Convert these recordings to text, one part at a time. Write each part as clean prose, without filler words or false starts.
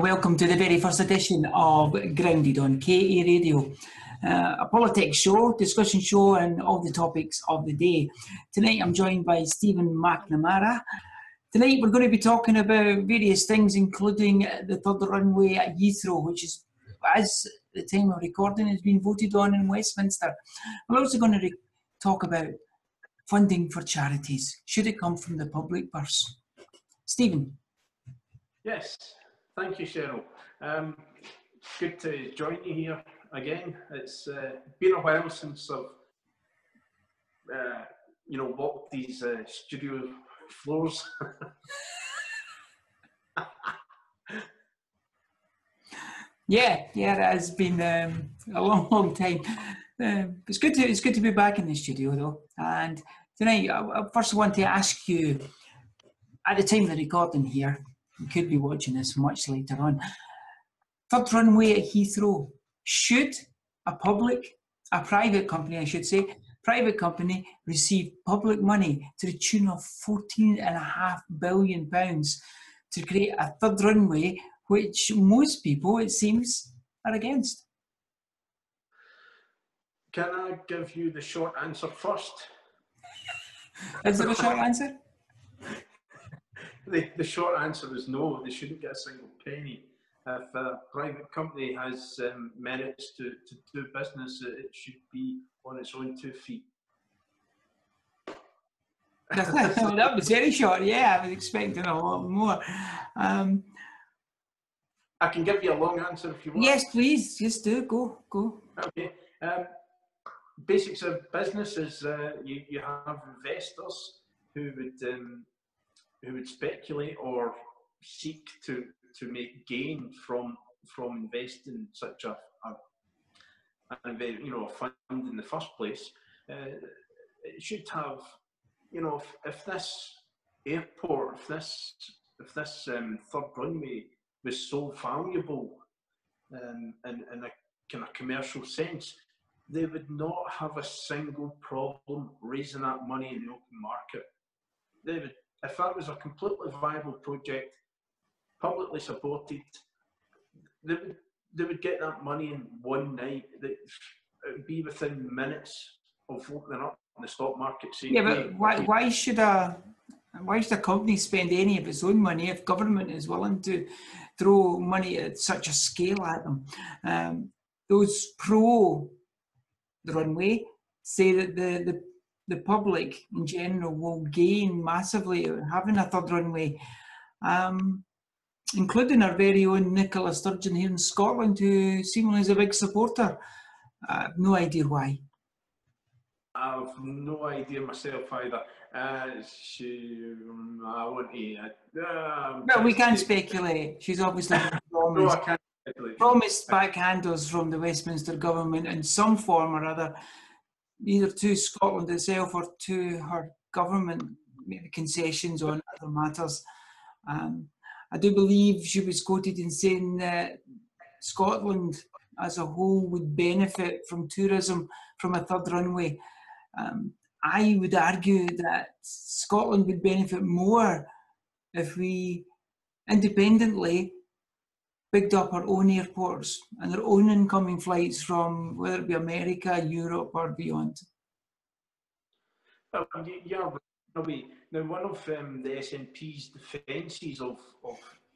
Welcome to the very first edition of Grounded on KE Radio, a politics show, discussion show, and all the topics of the day. Tonight I'm joined by Stephen Mcnamara. Tonight we're going to be talking about various things, including the third runway at Heathrow, which is, as the time of recording, has been voted on in Westminster. We're also going to talk about funding for charities. Should it come from the public purse? Stephen. Yes. Thank you, Cheryl. Good to join you here again. It's been a while since I've, walked these studio floors. Yeah, it has been a long time. It's good to be back in the studio though. And tonight, I first want to ask you, at the time of the recording here, you could be watching this much later on. Third runway at Heathrow. Should a private company receive public money to the tune of £14.5 billion to create a third runway, which most people, it seems, are against? Can I give you the short answer first? Is there a short answer? The short answer is no, they shouldn't get a single penny. If a private company has merits to do business, it should be on its own 2 feet. That was very short, yeah, I was expecting a lot more. I can give you a long answer if you want. Yes, please, just do, go. Okay. Basics of business is you have investors who would speculate or seek to make gain from investing such a fund in the first place. It should have, if this airport, if this third runway was so valuable in a kind of commercial sense, they would not have a single problem raising that money in the open market. They would, if that was a completely viable project, publicly supported, they would get that money in one night. It would be within minutes of opening up in the stock market. Yeah, but why should a company spend any of its own money if government is willing to throw money at such a scale at them? Those pro the runway say that the public in general will gain massively having a third runway, including our very own Nicola Sturgeon here in Scotland, who seemingly is a big supporter. I have no idea why. I've no idea myself either. Well, we can't speculate. She's obviously no, I can't speculate. Promised backhanders from the Westminster government in some form or other, either to Scotland itself or to her government, maybe concessions on other matters. I do believe she was quoted in saying that Scotland as a whole would benefit from tourism from a third runway. I would argue that Scotland would benefit more if we independently picked up our own airports and our own incoming flights from whether it be America, Europe or beyond. Yeah, now one of the SNP's defences of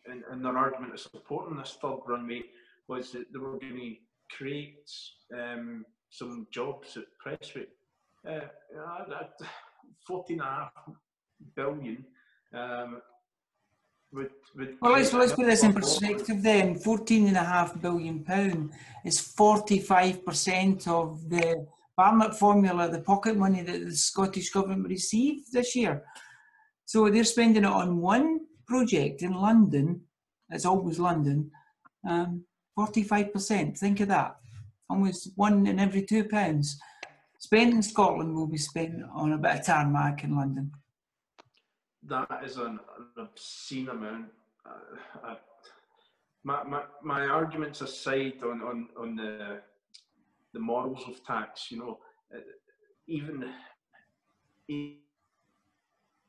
in their argument of supporting this third runway was that they were going to create some jobs at Prestwick. 14.5 billion would well, let's put this in perspective then. £14.5 billion is 45% of the Barnett formula, the pocket money that the Scottish Government received this year. So they're spending it on one project in London, it's always London, 45%, think of that. Almost £1 in every £2 spent in Scotland will be spent on a bit of tarmac in London. That is an obscene amount. My arguments aside on the morals of tax, even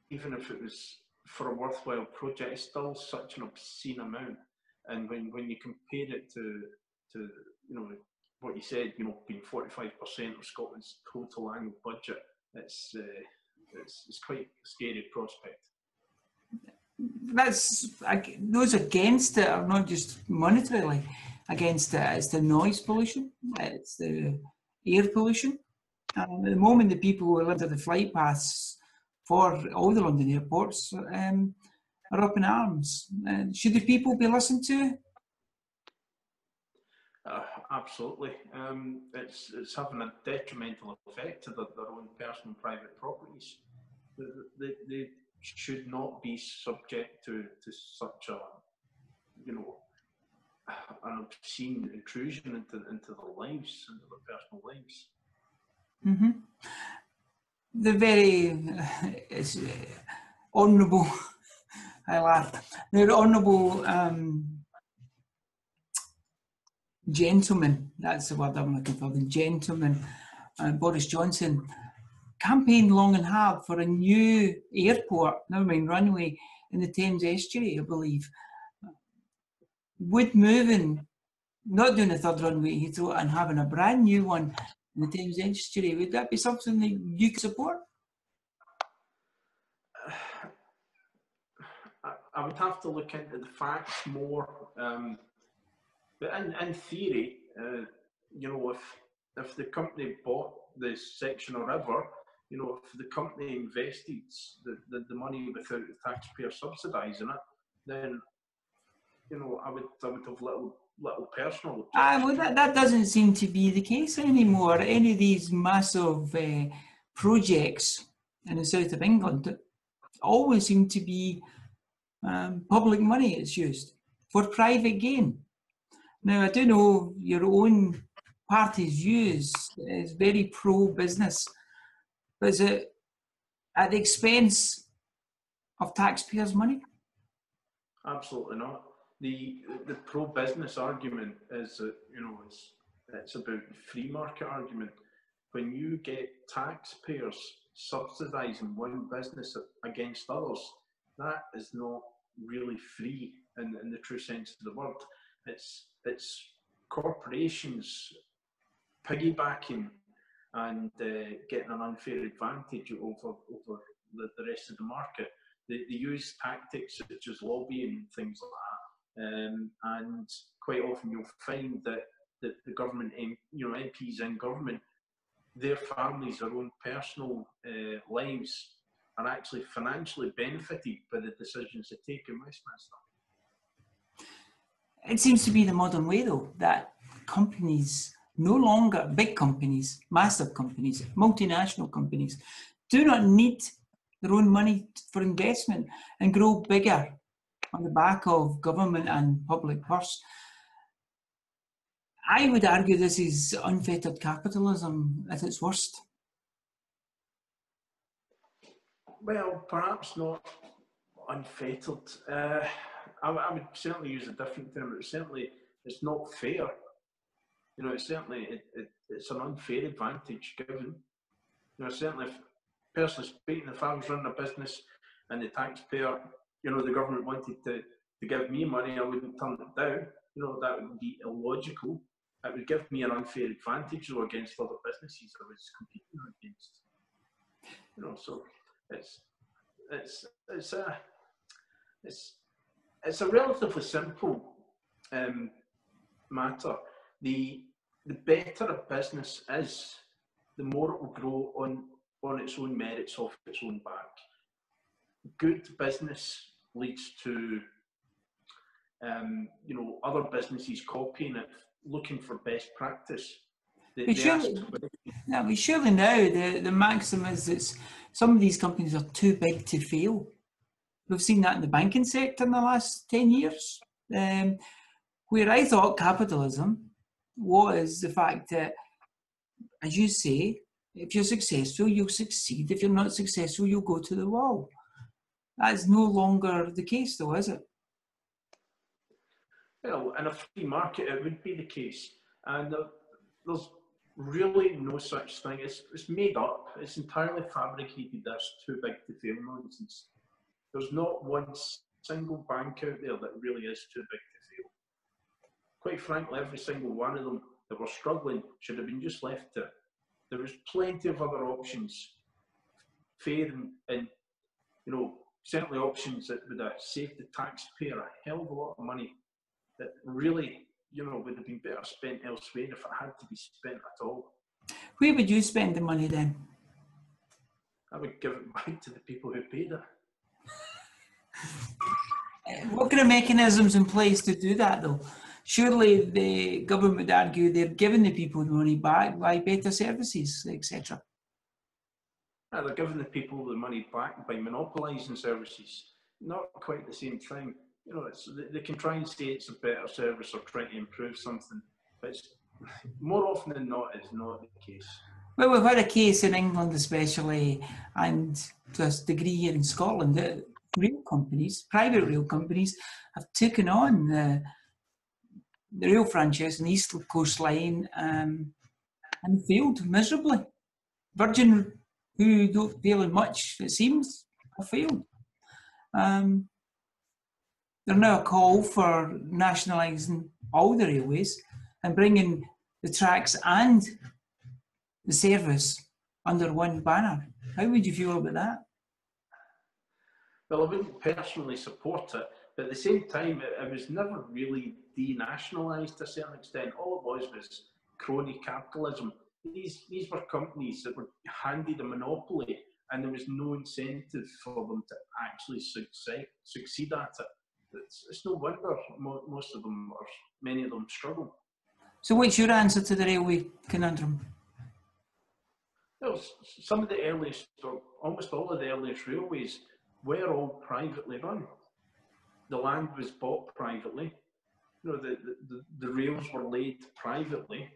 if it was for a worthwhile project, it's still such an obscene amount. And when you compare it to what you said, being 45% of Scotland's total annual budget, it's quite a scary prospect. Those against it are not just monetarily against it. It's the noise pollution, it's the air pollution. At the moment, the people who live to the flight paths for all the London airports are up in arms. Should the people be listened to? Absolutely. It's having a detrimental effect to their own personal private properties. They should not be subject to such an obscene intrusion into their lives, into their personal lives. Mm-hmm. The very honourable, I laugh, the honourable gentleman, that's the word I'm looking for, the gentleman, Boris Johnson, campaigned long and hard for a new airport, never mind runway, in the Thames estuary, I believe. Would moving, not doing a third runway at Heathrow and having a brand new one in the Thames estuary, would that be something that you could support? I would have to look into the facts more, but in theory, if the company bought this section of river, if the company invested the money without the taxpayer subsidising it, then I would have little personal Well, that doesn't seem to be the case anymore. Any of these massive projects in the south of England always seem to be public money it's used for private gain. Now, I do know your own party's views is very pro-business, but is it at the expense of taxpayers' money? Absolutely not. The pro-business argument is that, it's about the free market argument. When you get taxpayers subsidising one business against others, that is not really free in the true sense of the word. It's corporations piggybacking and getting an unfair advantage over the rest of the market. They use tactics such as lobbying and things like that, and quite often you'll find that the government, MPs in government, their families, their own personal lives are actually financially benefited by the decisions they take in Westminster. It seems to be the modern way, though, that companies, no longer big companies, massive companies, multinational companies, do not need their own money for investment and grow bigger on the back of government and public purse. I would argue this is unfettered capitalism at its worst. Well, perhaps not unfettered. I would certainly use a different term. It's not fair. It's an unfair advantage given. Certainly, personally speaking, if I was running a business and the taxpayer, the government wanted to give me money, I wouldn't turn it down. That would be illogical. It would give me an unfair advantage, though, against other businesses I was competing against. So it's a relatively simple matter. The better a business is, the more it will grow on its own merits, off its own back. Good business leads to other businesses copying it, looking for best practice. Surely now the maxim is that some of these companies are too big to fail. We've seen that in the banking sector in the last 10 years, where I thought capitalism was the fact that, as you say, if you're successful, you'll succeed. If you're not successful, you'll go to the wall. That's no longer the case, though, is it? Well, in a free market, it would be the case. And there's really no such thing. It's made up. It's entirely fabricated. That's too big to fail nonsense. There's not one single bank out there that really is too big to fail. quite frankly, every single one of them that were struggling should have been just left to it. There was plenty of other options, fair and certainly options that would have saved the taxpayer a hell of a lot of money that really, would have been better spent elsewhere if it had to be spent at all. Where would you spend the money then? I would give it back to the people who paid it. What kind of mechanisms in place to do that, though? Surely the government would argue they're giving the people the money back by better services, etc. They're giving the people the money back by monopolising services. Not quite the same thing. They can try and say it's a better service or try to improve something, but it's, more often than not, it's not the case. Well, we've had a case in England especially, and to a degree here in Scotland, that rail companies, private rail companies, have taken on the rail franchise on the East Coast Line and failed miserably. Virgin, who don't fail in much, it seems, have failed. There's now a call for nationalising all the railways and bringing the tracks and the service under one banner. How would you feel about that? Well, I wouldn't personally support it, but at the same time, it was never really denationalised to a certain extent. All it was crony capitalism. These were companies that were handed a monopoly, and there was no incentive for them to actually succeed at it. It's no wonder most of them, or many of them, struggle. So what's your answer to the railway conundrum? Well, some of the earliest, or almost all of the earliest railways were all privately run. The land was bought privately. The rails were laid privately.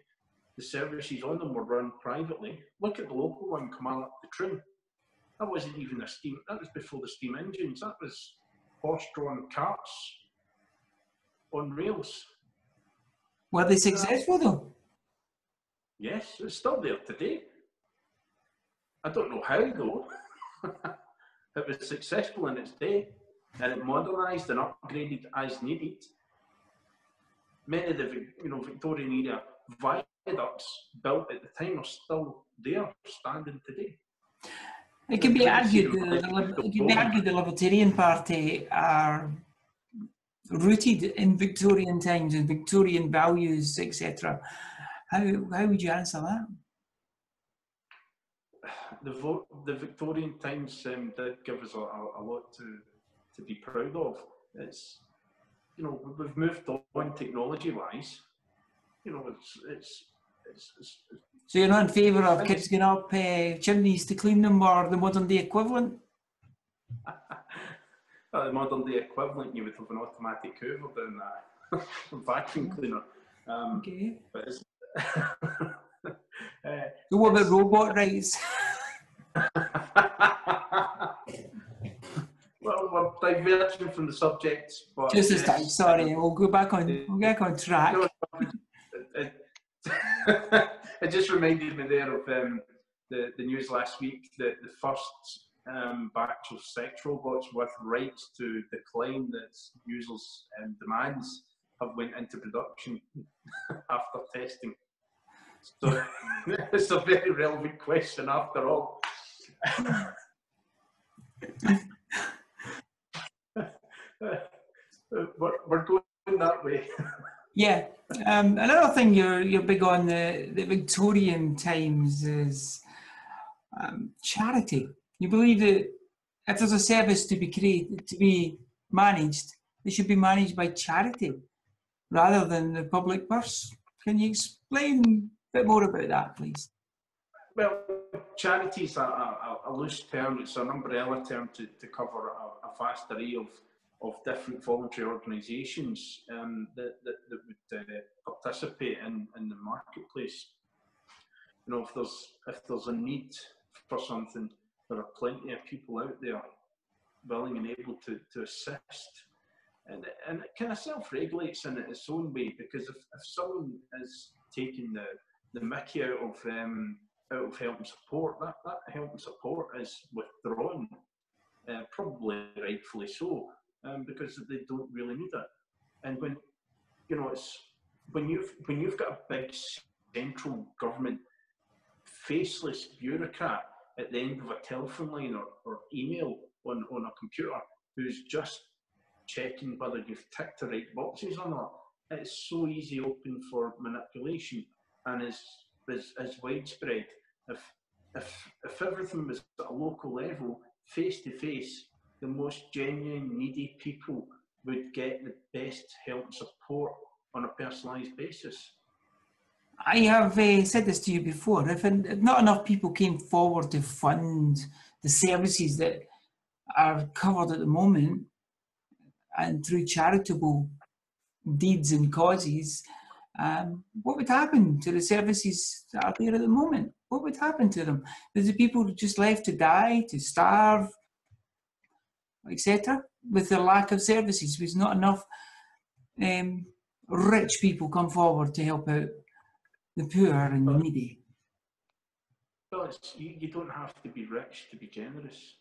The services on them were run privately. Look at the local one, Kilmarnock to Trim. That wasn't even a steam. That was before the steam engines. That was horse-drawn carts on rails. Were they successful though? Yes, it's still there today. I don't know how though. It was successful in its day, and it modernised and upgraded as needed. Many of the Victorian era viaducts built at the time are still there, standing today. It can be argued the Libertarian Party are rooted in Victorian times and Victorian values, etc. How would you answer that? The Victorian times did give us a lot to be proud of. It's we've moved on technology-wise. So you're not in favour of kids going up chimneys to clean them, or the modern day equivalent? The modern day equivalent, you would have an automatic hoover down that, vacuum cleaner. Okay. But it's so what about robot rights? Well, we're diverging from the subject, but just as time. Sorry, we'll go back on track. It just reminded me there of the news last week that the first batch of sex robots with rights to decline that users' demands have went into production after testing. So it's a very relevant question after all. We're going that way. Yeah. Another thing you're big on the Victorian times is charity. You believe that if there's a service to be managed, it should be managed by charity rather than the public purse. Can you explain a bit more about that, please? Well, charity is a loose term. It's an umbrella term to cover a vast array of different voluntary organisations that would participate in the marketplace. If there's a need for something, there are plenty of people out there willing and able to assist. And it kind of self-regulates in its own way, because if someone is taking the mickey out of help and support, that help and support is withdrawn, probably rightfully so, because they don't really need it. And when when you've got a big central government faceless bureaucrat at the end of a telephone line or email on a computer who's just checking whether you've ticked the right boxes or not, it's so easy open for manipulation and is widespread. If everything was at a local level, face to face, the most genuine needy people would get the best help and support on a personalised basis. I have said this to you before. If not enough people came forward to fund the services that are covered at the moment, and through charitable deeds and causes, what would happen to the services that are there at the moment? What would happen to them? Is the people just left to die, to starve, etc., with the lack of services? There's not enough rich people come forward to help out the poor and the needy. Well, you don't have to be rich to be generous.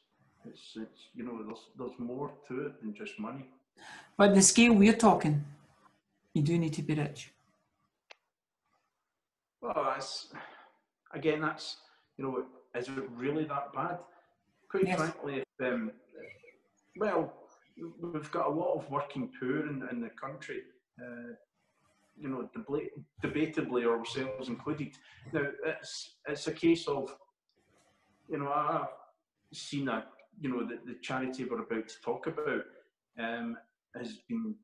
It's you know, there's more to it than just money. But the scale we're talking, you do need to be rich. Well, that's you know, is it really that bad? Quite Yes. frankly, well, we've got a lot of working poor in the country. You know, debatably, ourselves included. Now, it's a case of, you know, I've seen that, you know, the charity we're about to talk about has been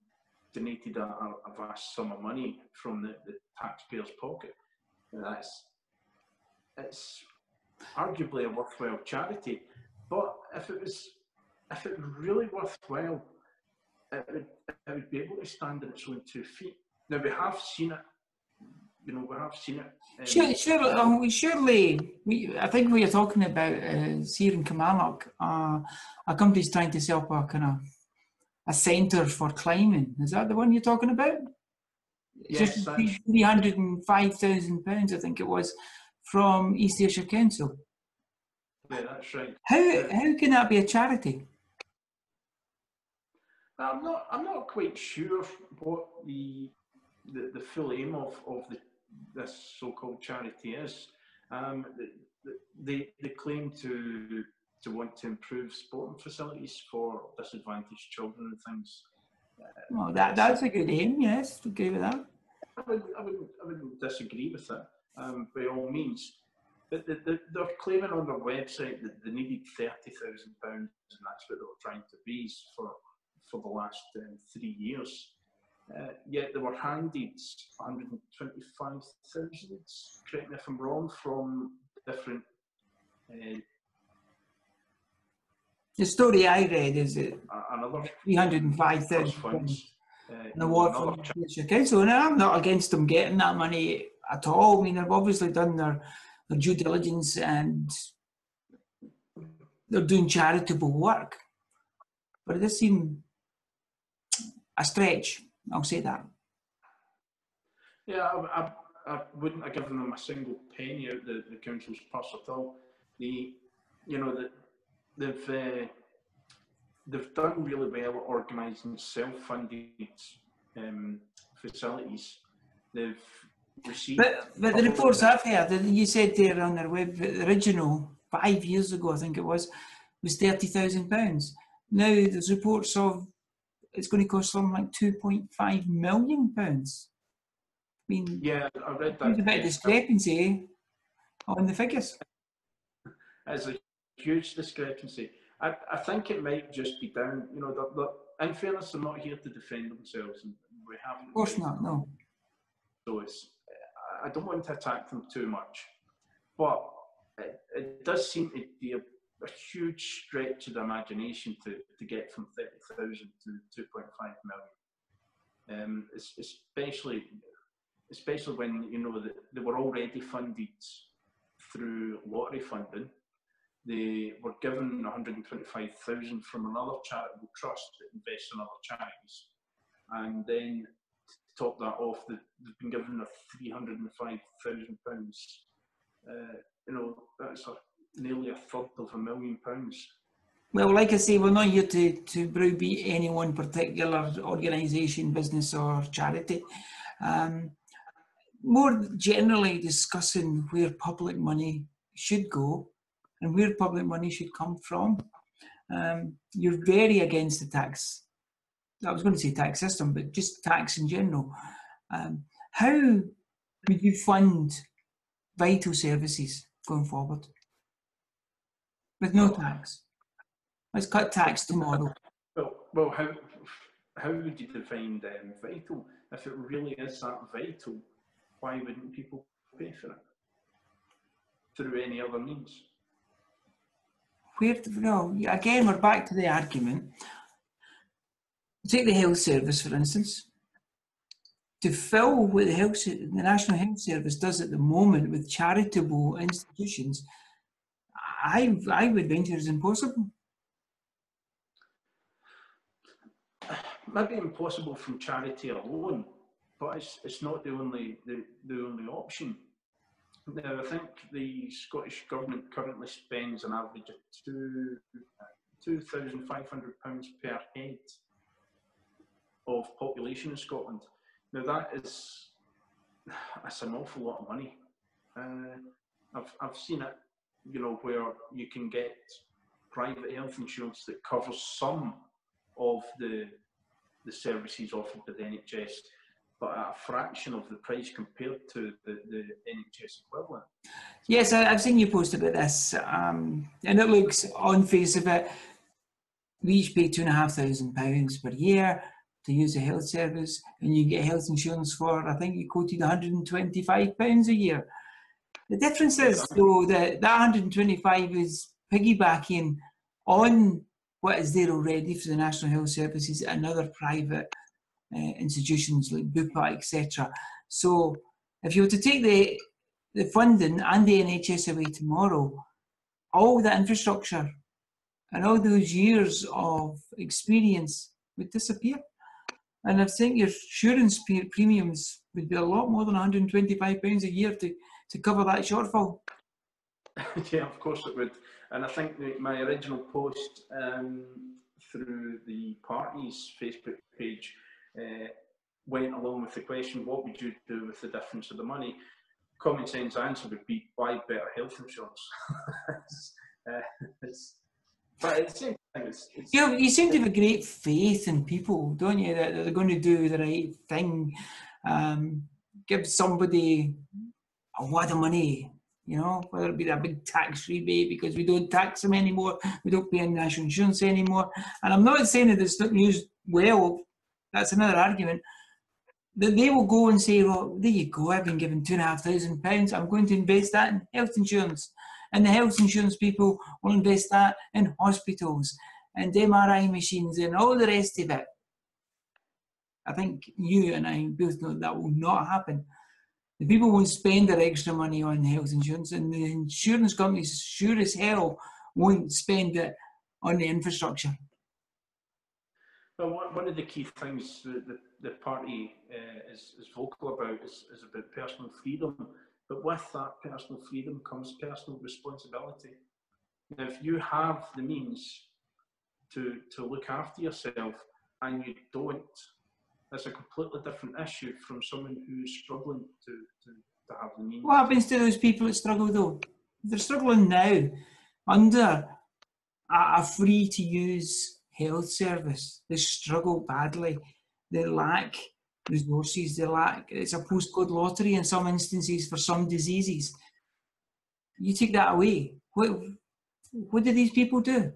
donated a vast sum of money from the taxpayer's pocket. It's arguably a worthwhile charity, but if it was really worthwhile, it would be able to stand on its own 2 feet. Now, we have seen it, you know, Surely, I think what you're talking about is here in Kilmarnock, a company's trying to set up a kind of a centre for climbing. Is that the one you're talking about? Yes, just £305,000, I think it was, from East Ayrshire Council. Yeah, that's right. How can that be a charity? I'm not quite sure what the full aim of this so-called charity is. They claim to want to improve sporting facilities for disadvantaged children and things. Well, that's a good aim. Yes, to agree with that. I wouldn't disagree with that by all means. But they're claiming on their website that they needed £30,000, and that's what they were trying to raise for the last 3 years. Yet they were handed 125,000, correct me if I'm wrong, from different... the story I read is that another £305,000 an award from the Ayrshire Council, and I'm not against them getting that money at all. I mean, they've obviously done their due diligence and they're doing charitable work, but it does seem a stretch. I'll say that. Yeah, I wouldn't have given them a single penny out the council's purse at all. They've done really well at organising self-funded facilities. They've received. But the reports I've heard, you said there on their web, the original 5 years ago, I think it was £30,000. Now there's reports of it's going to cost something like £2.5 million. I mean, yeah, I read that. There's a bit of discrepancy on the figures. It's a huge discrepancy. I think it might just be down, you know, in fairness, they're not here to defend themselves, and we haven't. Of course not, no. So I don't want to attack them too much, but it does seem to be a huge stretch of the imagination to get from 30,000 to 2.5 million. Especially when, you know, they were already funded through lottery funding. They were given 125,000 from another charitable trust that invests in other charities, and then to top that off, they've been given £305,000. You know, that's nearly a third of £1 million. Well, like I say, we're not here to browbeat any one particular organisation, business or charity. more generally discussing where public money should go and where public money should come from. You're very against the tax. I was going to say tax system, but just tax in general. How would you fund vital services going forward with no tax? Let's cut tax tomorrow. Well, how would you define vital? If it really is that vital, why wouldn't people pay for it through any other means? Again, we're back to the argument. Take the health service, for instance. To fill what the National Health Service does at the moment with charitable institutions, I would venture is impossible. Maybe impossible from charity alone, but it's not the only option. Now, I think the Scottish Government currently spends an average of £2,500 per head of population in Scotland. Now, that's an awful lot of money. I've seen it, where you can get private health insurance that covers some of the services offered by the NHS, but at a fraction of the price compared to the NHS equivalent. Yes, I've seen you post about this, and it looks, on face of it, we each pay £2,500 per year to use the health service, and you get health insurance for, I think you quoted £125 a year. The difference is, though, that 125 is piggybacking on what is there already for the National Health Services and other private institutions like Bupa, etc. So if you were to take the funding and the NHS away tomorrow, all the infrastructure and all those years of experience would disappear. And I think your insurance premiums would be a lot more than £125 a year to cover that shortfall. Yeah, of course it would. And I think my original post through the party's Facebook page went along with the question, what would you do with the difference of the money? Common sense answer would be buy better health insurance. But at the same time, you seem to have a great faith in people, don't you? That they're going to do the right thing. Give somebody a wad of money, whether it be a big tax rebate because we don't tax them anymore, we don't pay in national insurance anymore. And I'm not saying that it's not used well. That's another argument. That they will go and say, well, there you go, I've been given £2,500, I'm going to invest that in health insurance. And the health insurance people will invest that in hospitals and MRI machines and all the rest of it. I think you and I both know that will not happen. The people won't spend their extra money on health insurance, and the insurance companies sure as hell won't spend it on the infrastructure. Well, one of the key things that the party is vocal about is about personal freedom. But with that personal freedom comes personal responsibility. Now, if you have the means to look after yourself and you don't, that's a completely different issue from someone who's struggling to have the means. What happens to those people that struggle, though? They're struggling now under a free-to-use health service. They struggle badly. They lack resources. It's a postcode lottery in some instances for some diseases. You take that away. What do these people do?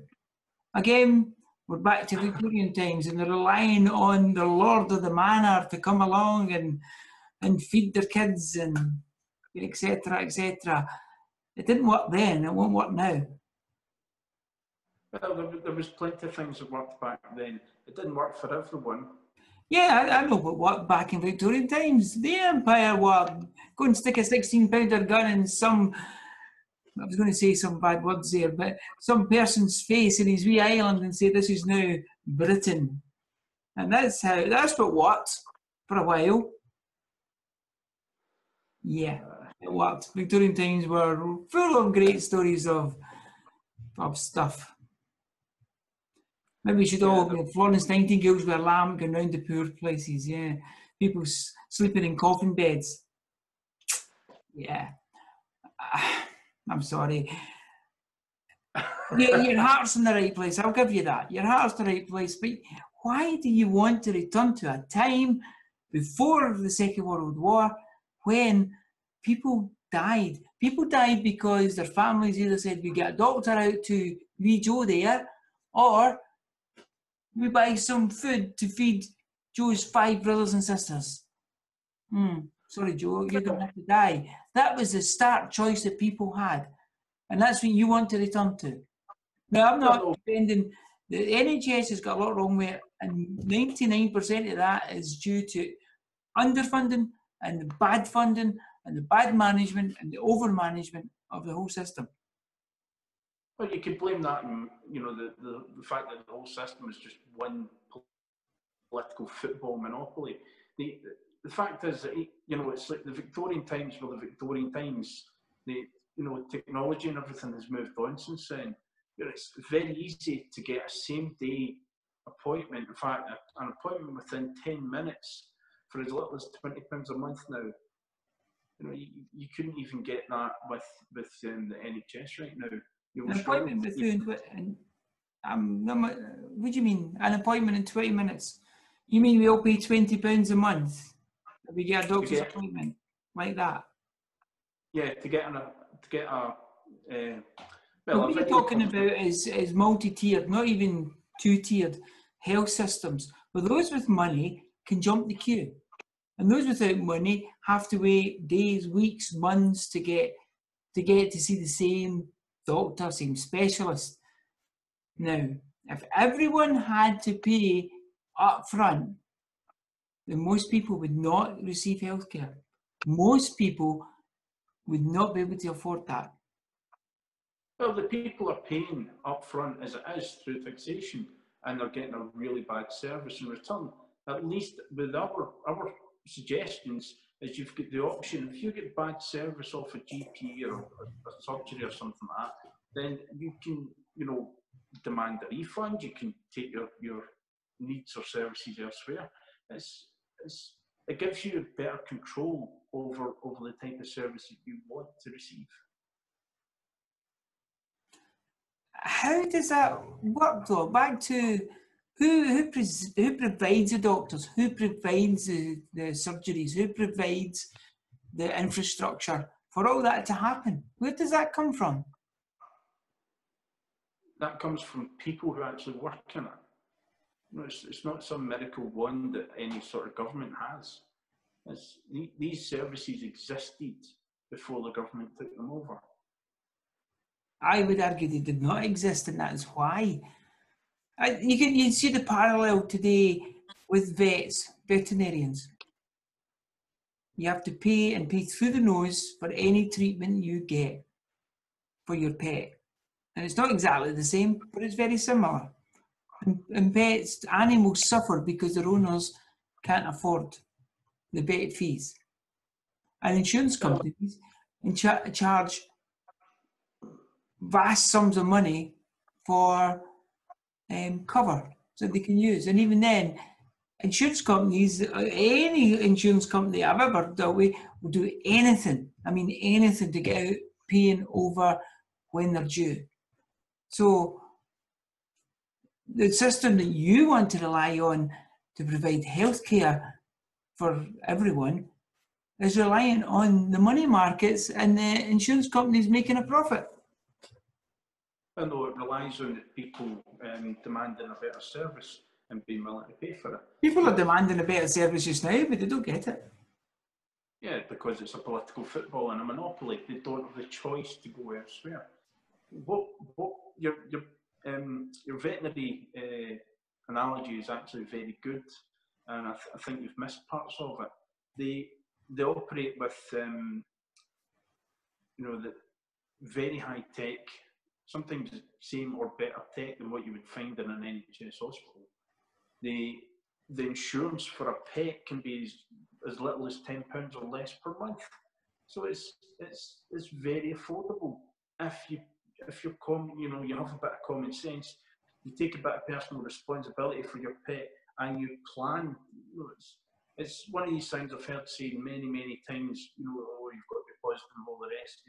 Again, we're back to Victorian times, and they're relying on the Lord of the Manor to come along and feed their kids and etc., etc. It didn't work then. It won't work now. Well, there was plenty of things that worked back then. It didn't work for everyone. Yeah, I know what worked back in Victorian times. The Empire worked. Go and stick a 16-pounder gun in some, I was going to say some bad words there, but some person's face in his wee island and say this is now Britain. And that's what worked for a while. Yeah, it worked. Victorian times were full of great stories of stuff. Maybe we should all be Florence Nightingales with a lamp going round the poor places, yeah. People sleeping in coffin beds. Yeah. I'm sorry. Your heart's in the right place. I'll give you that. Your heart's in the right place. But why do you want to return to a time before the Second World War when people died? People died because their families either said, we get a doctor out to wee Joe there, or we buy some food to feed Joe's 5 brothers and sisters. Sorry, Joe, you're going to have to die. That was the stark choice that people had. And that's what you want to return to. Now, I'm not defending, the NHS has got a lot wrong with it, and 99% of that is due to underfunding and the bad funding and the bad management and the over-management of the whole system. Well, you could blame that on, you know, the fact that the whole system is just one political football monopoly. The fact is that, you know, it's like the Victorian times were the Victorian times. You know, technology and everything has moved on since then. You know, it's very easy to get a same-day appointment. In fact, an appointment within 10 minutes for as little as £20 a month now. You know, you couldn't even get that with the NHS right now. An appointment with you, what do you mean? An appointment in 20 minutes? You mean we all pay £20 a month? We get a doctor's appointment like that? Yeah, to get well, what you're talking about is multi-tiered, not even two-tiered health systems. But those with money can jump the queue, and those without money have to wait days, weeks, months to get to see the same doctor, same specialist. Now, if everyone had to pay up front, then most people would not receive healthcare. Most people would not be able to afford that. Well, the people are paying up front as it is through taxation, and they're getting a really bad service in return. At least with our suggestions is you've got the option, if you get bad service off a GP or a surgery or something like that, then you can, you know, demand a refund, you can take your needs or services elsewhere. It gives you better control over the type of service that you want to receive. How does that work though? Back to who provides the doctors, who provides the surgeries, who provides the infrastructure for all that to happen? Where does that come from? That comes from people who actually work in it. You know, it's not some miracle wand that any sort of government has. These services existed before the government took them over. I would argue they did not exist, and that is why. You see the parallel today with veterinarians. You have to pay and pay through the nose for any treatment you get for your pet. And it's not exactly the same, but it's very similar. And pets, animals suffer because their owners can't afford the vet fees. And insurance companies charge vast sums of money for cover that they can use. And even then, insurance companies, any insurance company I've ever dealt with, will do anything, I mean anything, to get out paying over when they're due. So the system that you want to rely on to provide healthcare for everyone is reliant on the money markets and the insurance companies making a profit. I know it relies on people demanding a better service and being willing to pay for it. People are demanding a better service just now, but they don't get it. Yeah, because it's a political football and a monopoly. They don't have the choice to go elsewhere. What your veterinary analogy is actually very good, and I think you've missed parts of it. They operate with you know, the very high tech, sometimes the same or better tech than what you would find in an NHS hospital. The insurance for a pet can be as little as £10 or less per month, so it's very affordable if you you know, you have a bit of common sense, you take a bit of personal responsibility for your pet, and you plan. You know, it's one of these things I've heard said many times. You know, oh, you've got to be positive and all the rest.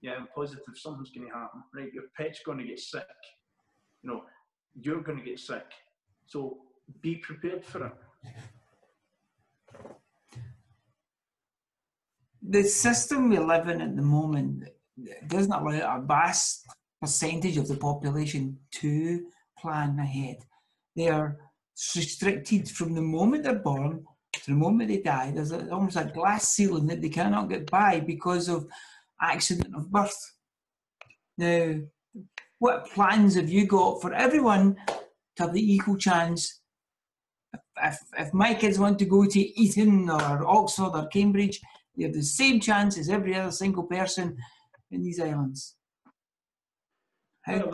Yeah, I'm positive something's going to happen. Right, your pet's going to get sick. You know, you're going to get sick. So be prepared for it. The system we live in at the moment doesn't allow a vast percentage of the population to plan ahead. They are restricted from the moment they're born to the moment they die. There's almost a glass ceiling that they cannot get by because of accident of birth. Now, what plans have you got for everyone to have the equal chance? If my kids want to go to Eton or Oxford or Cambridge, they have the same chance as every other single person in these islands. Well,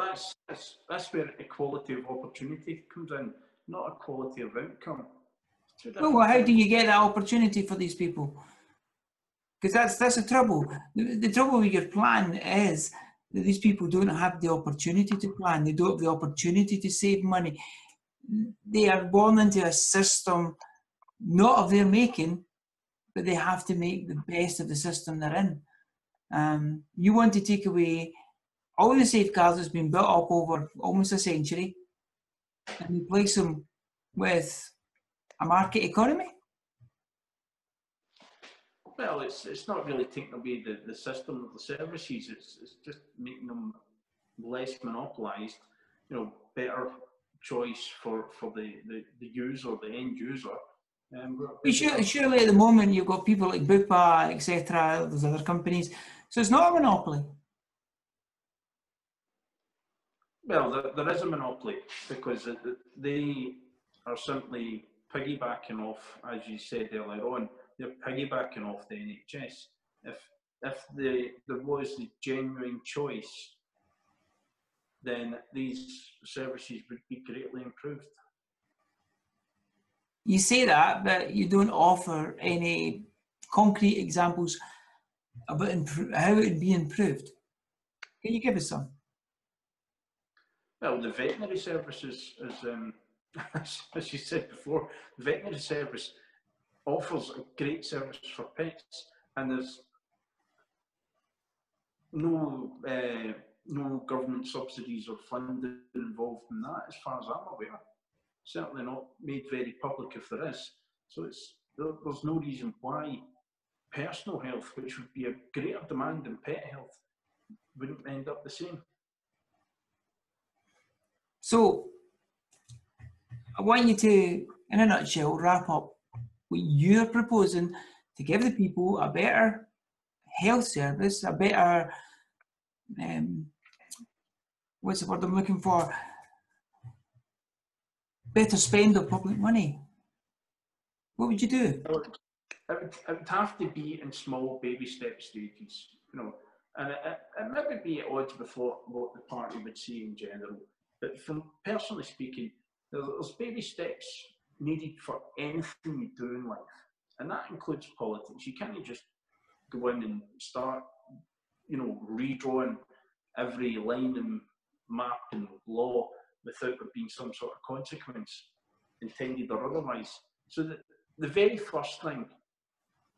that's where equality of opportunity comes in, not equality of outcome. Well, how do you get that opportunity for these people? Because that's the trouble. The trouble with your plan is that these people don't have the opportunity to plan. They don't have the opportunity to save money. They are born into a system not of their making, but they have to make the best of the system they're in. You want to take away all the safeguards that's been built up over almost a century and replace them with a market economy? Well, it's not really taking away the system of the services. It's just making them less monopolised. You know, better choice for the user, the end user. Surely at the moment you've got people like Bupa, etc. There's other companies, so it's not a monopoly. Well, there is a monopoly because they are simply piggybacking off, as you said earlier on, they're piggybacking off the NHS. If there was the genuine choice, then these services would be greatly improved. You say that, but you don't offer any concrete examples about how it would be improved. Can you give us some? Well, the veterinary services, as you said before, the veterinary service offers a great service for pets, and there's no government subsidies or funding involved in that, as far as I'm aware. Certainly not made very public if there is. So there's no reason why personal health, which would be a greater demand than pet health, wouldn't end up the same. So I want you to, in a nutshell, wrap up what you're proposing to give the people a better health service, a better, what's the word I'm looking for? Better spend of public money. What would you do? It would have to be in small baby step stages, you know, and it maybe be at odds with what the party would say in general. But from personally speaking, there's baby steps needed for anything you do in life, and that includes politics. You can't just go in and start, you know, redrawing every line and map and law without there being some sort of consequence, intended or otherwise. So the very first thing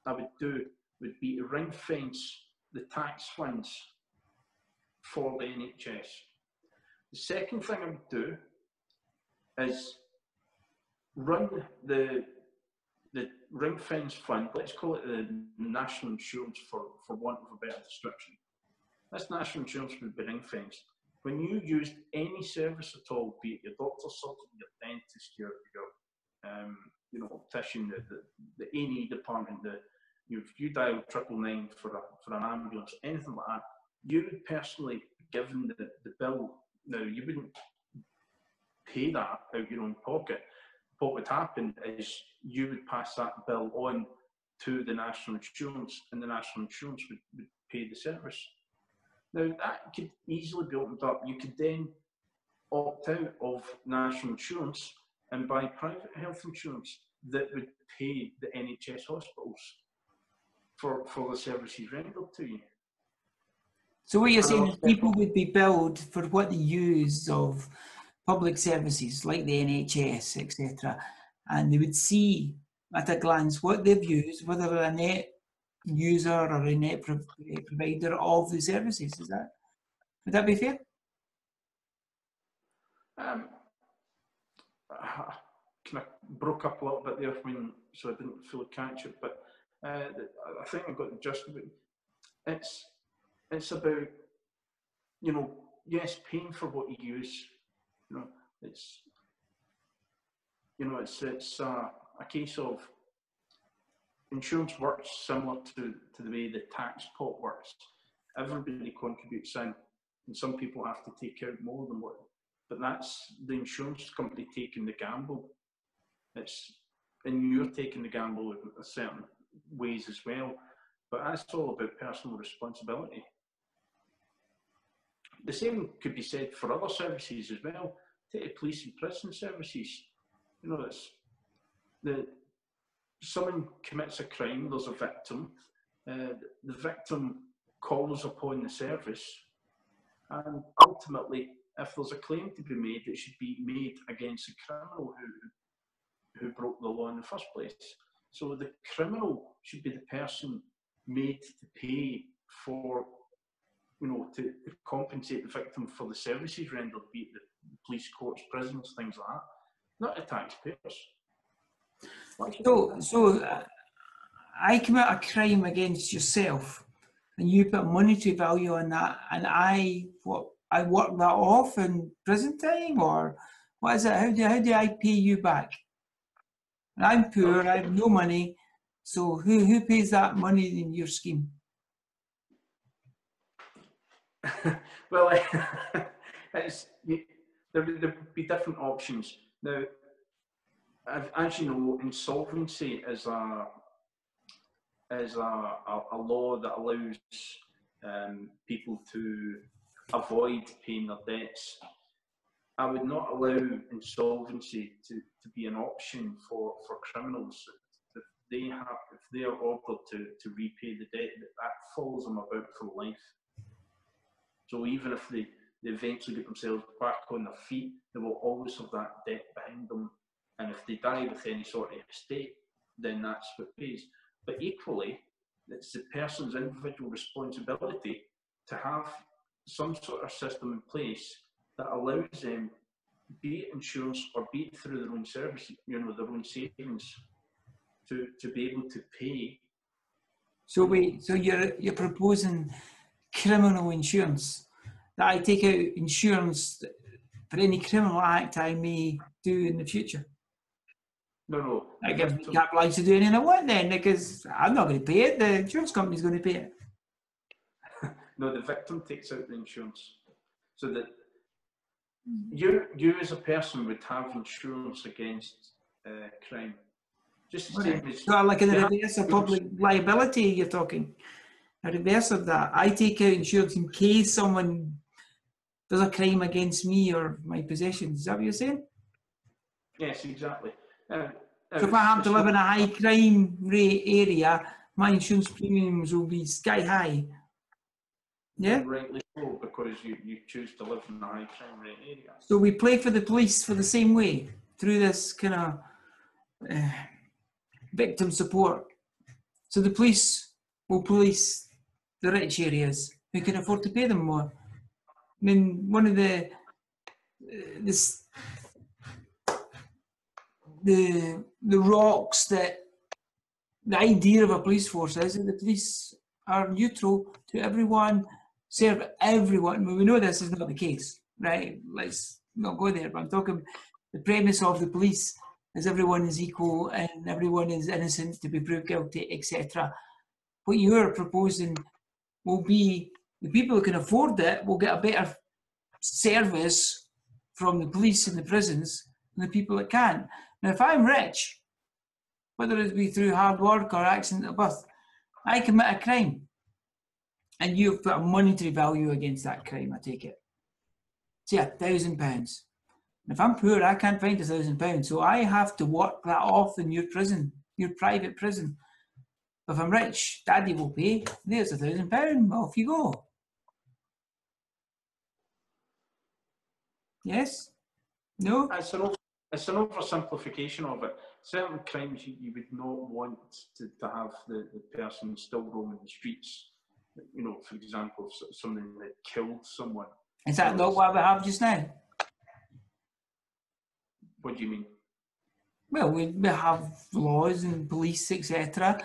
I would do would be to ring fence the tax funds for the NHS. The second thing I would do is run the ring fence fund, let's call it the national insurance for want of a better description. This national insurance would be ring fenced. When you used any service at all, be it your doctor's surgery, your dentist, your you know, optician, the A&E department, you dial 999 for an ambulance, anything like that, you would personally be given the bill. Now, you wouldn't pay that out of your own pocket. What would happen is you would pass that bill on to the national insurance, and the national insurance would pay the service. Now, that could easily be opened up. You could then opt out of national insurance and buy private health insurance that would pay the NHS hospitals for the services rendered to you. So what you're saying is people would be billed for what they use of public services like the NHS, etc., and they would see at a glance what they've used, whether a net user or a net provider of the services. Would that be fair? Kind of broke up a little bit there so I didn't fully catch it, but I think I got the gist of it. It's about, yes, paying for what you use. It's a case of insurance works similar to the way the tax pot works. Everybody contributes in, and some people have to take out more than what. But that's the insurance company taking the gamble. And you're taking the gamble in certain ways as well. But that's all about personal responsibility. The same could be said for other services as well. Take police and prison services. Someone commits a crime, there's a victim. The victim calls upon the service, and ultimately, if there's a claim to be made, it should be made against the criminal who broke the law in the first place. So the criminal should be the person made to pay for, to compensate the victim for the services rendered, be it the police, courts, prisons, things like that, not the taxpayers. So I commit a crime against yourself, and you put monetary value on that, and I work that off in prison time, or what is it? How do I pay you back? And I'm poor, I have no money, so who pays that money in your scheme? Well, there would be different options. Now, as you know, insolvency is a law that allows people to avoid paying their debts. I would not allow insolvency to be an option for criminals. If they are ordered to repay the debt, that follows them about for life. So even if they eventually get themselves back on their feet, they will always have that debt behind them. And if they die with any sort of estate, then that's what pays. But equally, it's the person's individual responsibility to have some sort of system in place that allows them, be it insurance or be it through their own services, their own savings, to be able to pay. So you're proposing criminal insurance, that I take out insurance for any criminal act I may do in the future? No. That gives me carte blanche to do anything I want then, because I'm not going to pay it, the insurance company's going to pay it. No, the victim takes out the insurance. So that you as a person would have insurance against crime. Just the same as... So like in the reverse of public liability you're talking, a reverse of that. I take out insurance in case someone does a crime against me or my possessions. Is that what you're saying? Yes, exactly. So if I happen to live in a high crime rate area, my insurance premiums will be sky high. Yeah? Rightly so, because you choose to live in a high crime rate area. So we play for the police for the same way, through this kind of victim support. So the police will police the rich areas who can afford to pay them more. I mean, one of the rocks that the idea of a police force is that the police are neutral to everyone, serve everyone. I mean, we know this is not the case, right? Let's not go there, but I'm talking the premise of the police is everyone is equal and everyone is innocent to be proved guilty, etc. What you're proposing will be the people who can afford it will get a better service from the police and the prisons than the people that can't. Now, if I'm rich, whether it be through hard work or accident of birth, I commit a crime, and you've put a monetary value against that crime, I take it. Say £1,000. If I'm poor, I can't find £1,000, so I have to work that off in your prison, your private prison. If I'm rich, Daddy will pay. There's £1,000. Off you go. Yes? No? It's an oversimplification of it. certain crimes you would not want to have the person still roaming the streets. You know, for example, something that killed someone. Is that not what we have just now? What do you mean? Well, we have laws and police, etc.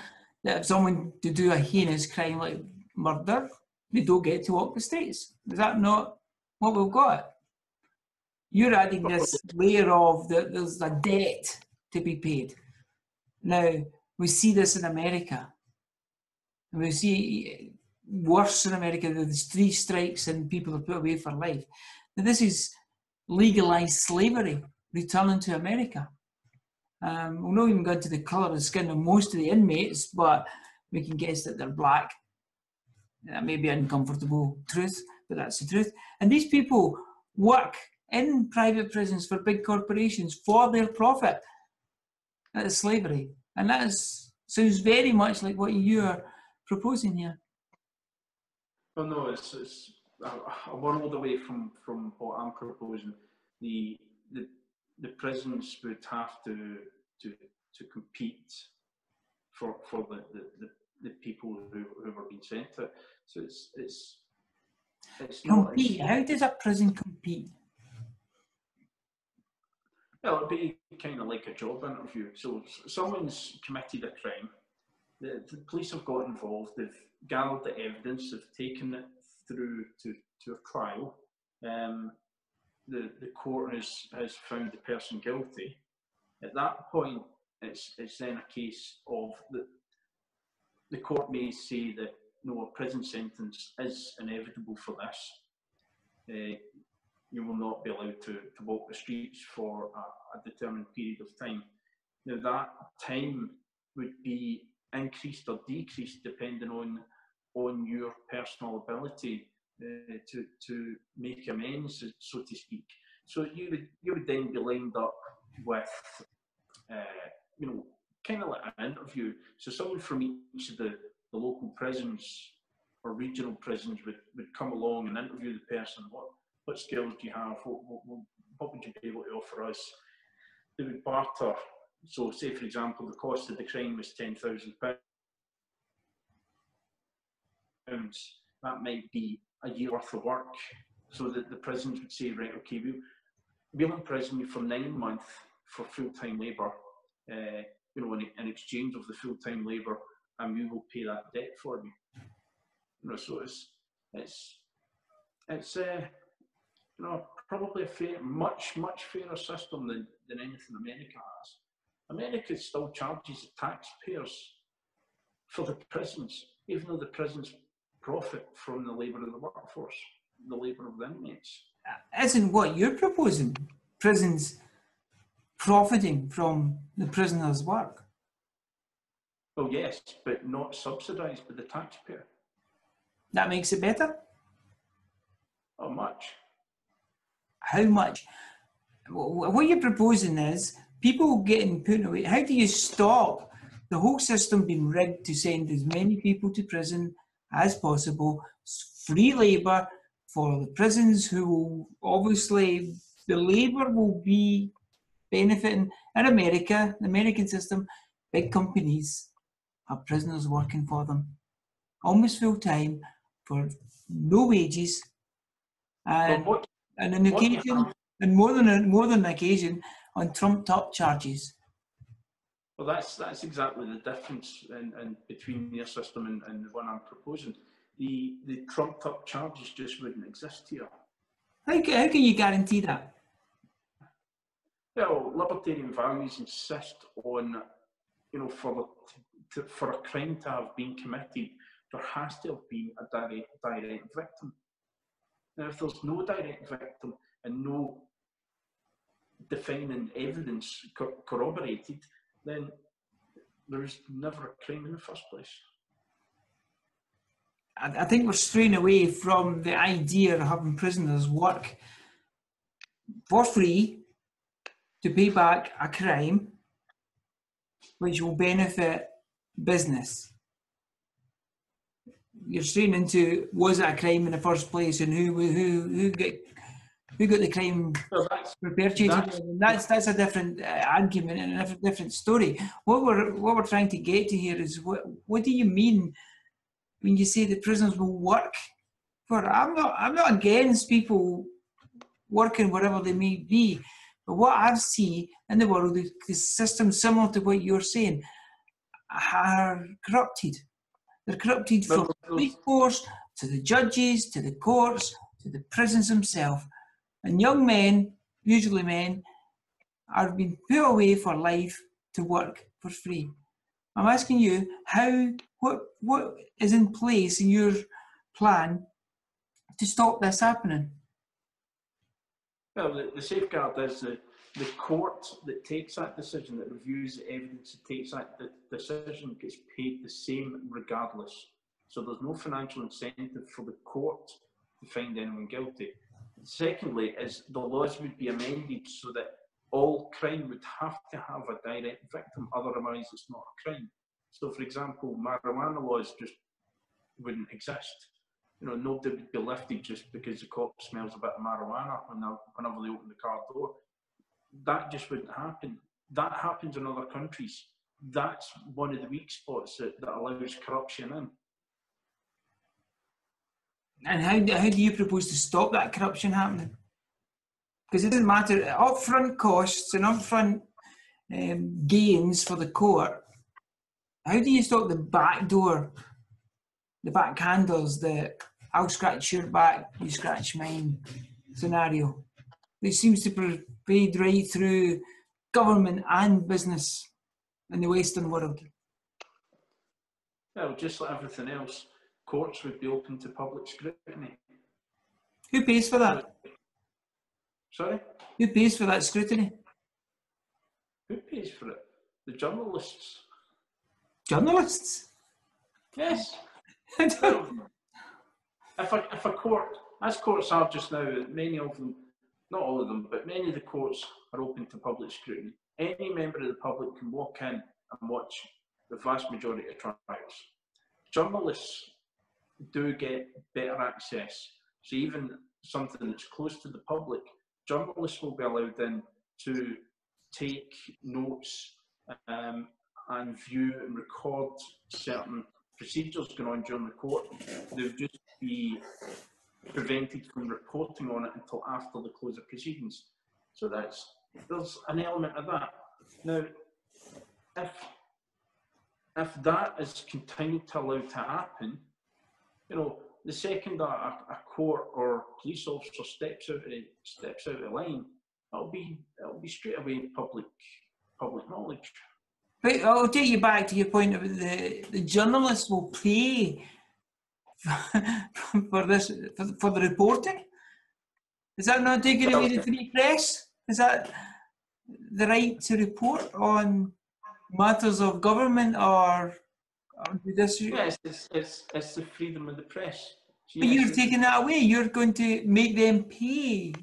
that if someone to do a heinous crime like murder, they don't get to walk the streets. Is that not what we've got? You're adding this layer of that there's a debt to be paid. Now, we see this in America. And we see worse in America, there's 3 strikes and people are put away for life. Now, this is legalised slavery returning to America. We'll not even go into the colour of the skin of most of the inmates, but we can guess that they're black. That may be an uncomfortable truth, but that's the truth. And these people work in private prisons for big corporations for their profit. That is slavery. And that sounds very much like what you're proposing here. Well, no, it's a world away from what I'm proposing. The prisons would have to compete for the people who are being sent to. So it's compete. How does a prison compete? Well, it'd be kind of like a job interview. So someone's committed a crime. The police have got involved. They've gathered the evidence. They've taken it through to a trial. The court has found the person guilty. At that point, it's then a case of the court may say that no, a prison sentence is inevitable for this. You will not be allowed to walk the streets for a determined period of time. Now that time would be increased or decreased depending on your personal ability to make amends, so to speak. So you would then be lined up with, kind of like an interview. So someone from each of the local prisons or regional prisons would come along and interview the person. What skills do you have? What would you be able to offer us? They would barter. So say, for example, the cost of the crime was £10,000. That might be a year worth of work. So that the prisons would say, right, okay, we'll imprison you for 9 months for full-time labour, in exchange of the full-time labour, and we will pay that debt for you. So it's probably a much fairer system than anything America has. America still charges the taxpayers for the prisons, even though the prisons profit from the labour of the workforce, the labour of the inmates. Isn't what you're proposing, prisons profiting from the prisoners' work? Oh yes, but not subsidised by the taxpayer. That makes it better? Oh, much. How much? What you're proposing is people getting put away. How do you stop the whole system being rigged to send as many people to prison as possible? Free labour for the prisons, who will obviously, the labour will be benefiting. In America, the American system, big companies have prisoners working for them almost full time for no wages, and an occasion, and more than an occasion, on trumped up charges. Well, that's exactly the difference in between your system and the one I'm proposing. The trumped up charges just wouldn't exist here. How can you guarantee that? Well, libertarian values insist on, for a crime to have been committed, there has to have been a direct victim. Now, if there's no direct victim and no defining evidence corroborated, then there is never a crime in the first place. I think we're straying away from the idea of having prisoners work for free to pay back a crime which will benefit business. You're straying into, was it a crime in the first place, and who who got the crime Well, that's perpetuated. And that's a different argument and a different story. What we're trying to get to here is what do you mean when you say that prisons will work for? I'm not against people working wherever they may be, but what I've seen in the world is systems similar to what you're saying are corrupted. They're corrupted from the police force to the judges to the courts to the prisons themselves. And young men, usually men, are being put away for life to work for free. I'm asking you, what is in place in your plan to stop this happening? Well, the safeguard is the court that takes that decision, that reviews the evidence, that takes that decision, gets paid the same regardless. So there's no financial incentive for the court to find anyone guilty. Secondly, is the laws would be amended so that all crime would have to have a direct victim, otherwise it's not a crime. So, for example, marijuana laws just wouldn't exist. Nobody would be lifted just because the cop smells a bit of marijuana whenever they open the car door. That just wouldn't happen. That happens in other countries. That's one of the weak spots that allows corruption in. And how do you propose to stop that corruption happening? Because it doesn't matter, upfront costs and upfront gains for the court. How do you stop the back door, the backhanders, the I'll scratch your back, you scratch mine scenario? It seems to pervade right through government and business in the Western world. Well, just like everything else, courts would be open to public scrutiny. Who pays for that? Sorry? Who pays for that scrutiny? Who pays for it? The journalists. Journalists? Yes. Well, if a court, as courts are just now, many of them, not all of them, but many of the courts are open to public scrutiny. Any member of the public can walk in and watch the vast majority of trials. Journalists do get better access. So even something that's close to the public, journalists will be allowed in to take notes and view and record certain procedures going on during the court. They'll just be prevented from reporting on it until after the close of proceedings. So there's an element of that. Now, if that is continued to allow to happen, the second a court or police officer steps out of line, it'll be straight away public knowledge. But I'll take you back to your point about the journalists will pay for the reporting. Is that not taking away the free press? Is that the right to report on matters of government or judiciary? Yes, it's the freedom of the press. So but you're taking that away. You're going to make them pay.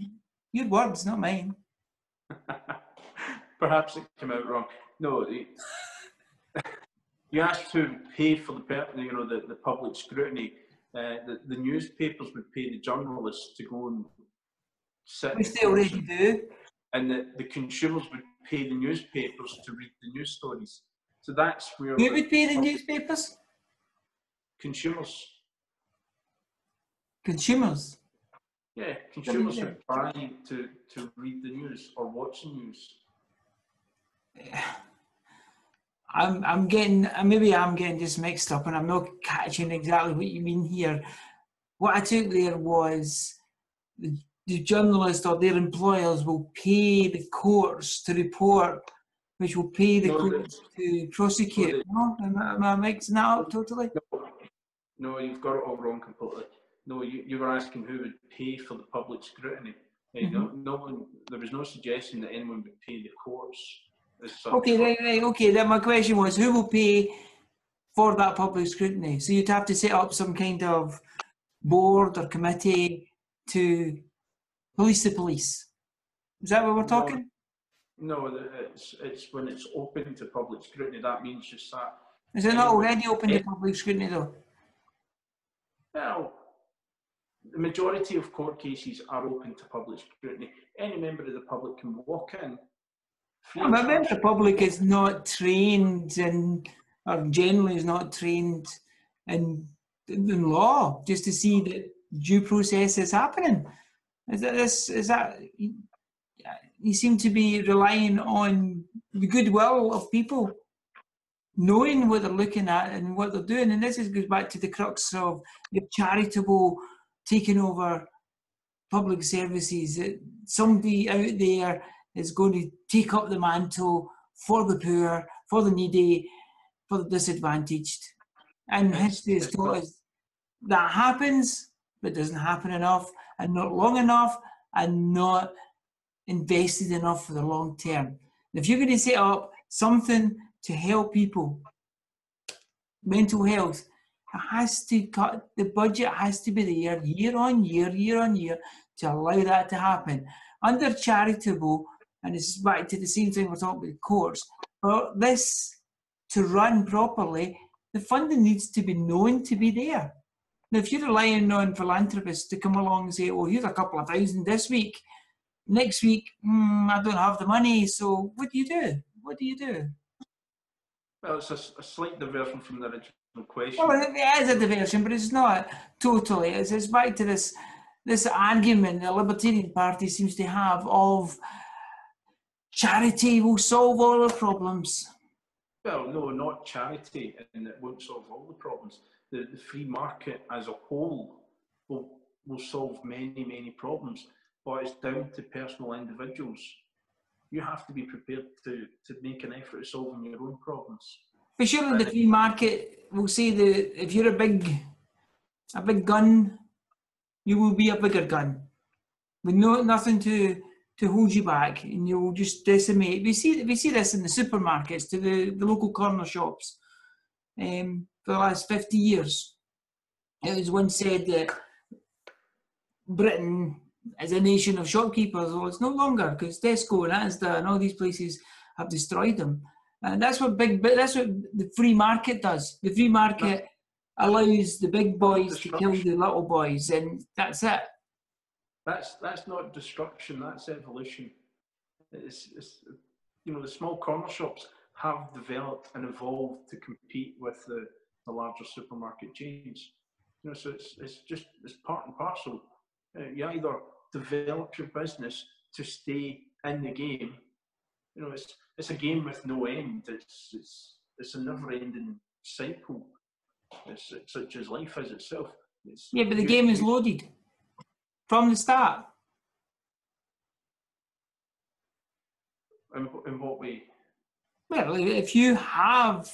Your words, not mine. Perhaps it came out wrong. No, you asked to pay for the public scrutiny. The newspapers would pay the journalists to go and sit. Which they already do. And the consumers would pay the newspapers to read the news stories. So that's where... Who would pay the newspapers? Consumers. Consumers? Yeah, consumers would buy to read the news or watch the news. I'm getting just mixed up and I'm not catching exactly what you mean here. What I took there was the journalists or their employers will pay the courts to report, which will pay the courts to prosecute. Am I mixing that up totally? No, you've got it all wrong completely. No, you were asking who would pay for the public scrutiny. No one. There was no suggestion that anyone would pay the courts. Okay, right. Okay, then my question was, who will pay for that public scrutiny? So you'd have to set up some kind of board or committee to police the police. Is that what we're talking? No, it's when it's open to public scrutiny. That means just that. Is it not already open to public scrutiny though? Well, The majority of court cases are open to public scrutiny. Any member of the public can walk in. A member of the public is not trained or generally is not trained in law just to see that due process is happening. Is that you seem to be relying on the goodwill of people knowing what they're looking at and what they're doing. And this goes back to the crux of your charitable taking over public services, that somebody out there is going to take up the mantle for the poor, for the needy, for the disadvantaged. And history has taught us that happens, but doesn't happen enough, and not long enough, and not invested enough for the long term. And if you're going to set up something to help people, mental health, it has to cut, the budget has to be there year on year to allow that to happen. Under charitable, and it's back to the same thing we're talking about the courts, but this to run properly, the funding needs to be known to be there. Now, if you're relying on philanthropists to come along and say, oh, here's a couple of thousand this week, next week, I don't have the money, so what do you do? What do you do? Well, it's a slight diversion from the original question. Well, it is a diversion, but it's not totally. It's back to this argument the Libertarian Party seems to have of charity will solve all our problems. Well, no, not charity, and it won't solve all the problems. The free market as a whole will solve many problems, but it's down to personal individuals. You have to be prepared to make an effort at solving your own problems. But surely the free market will say that if you're a big gun, you will be a bigger gun with nothing to hold you back, and you will just decimate. We see this in the supermarkets, to the local corner shops. For the last 50 years, it was once said that Britain is a nation of shopkeepers. Well, it's no longer, because Tesco and Asda and all these places have destroyed them. And that's what the free market does. The free market allows the big boys to kill the little boys, and that's it. That's not destruction. That's evolution. It's the small corner shops have developed and evolved to compete with the larger supermarket chains. So it's part and parcel. You either develop your business to stay in the game. It's a game with no end. It's a never-ending cycle. It's such as life is itself. But the game is loaded from the start. In what way? Well, if you have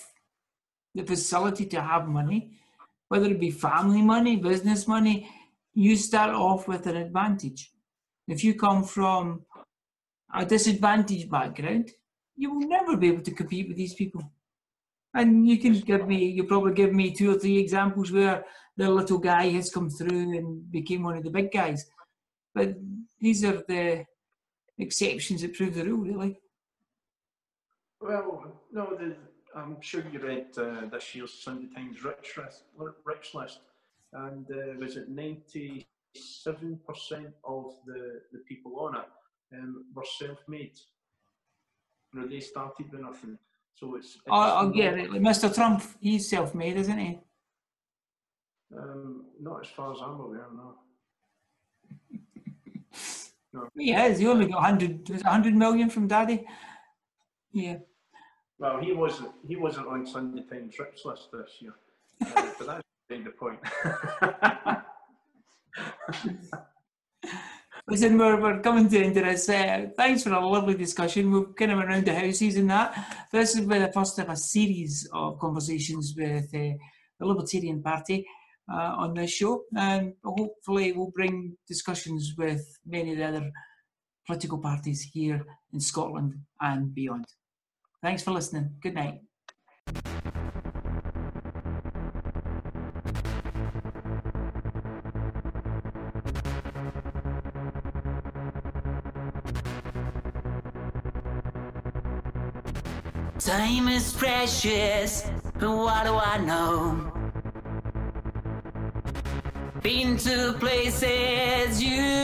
the facility to have money, whether it be family money, business money, you start off with an advantage. If you come from a disadvantaged background, you will never be able to compete with these people. And you'll probably give me 2 or 3 examples where the little guy has come through and became one of the big guys. But these are the exceptions that prove the rule, really. Well, no, I'm sure you read this year's Sunday Times Rich List, and was it 97% of the people on it were self-made. They started with nothing. So it's I'll get it. Like Mr. Trump, he's self-made, isn't he? Not as far as I'm aware, no. No. He is. He only got 100 million from Daddy. Yeah. Well, he wasn't on Sunday Times Rich List this year, but that's the point. Listen, we're coming to the end of this. Thanks for a lovely discussion. We've kind of went around the houses and that. This has been the first of a series of conversations with the Libertarian Party on this show, and hopefully we'll bring discussions with many of the other political parties here in Scotland and beyond. Thanks for listening. Good night. Time is precious, but what do I know? Been to places you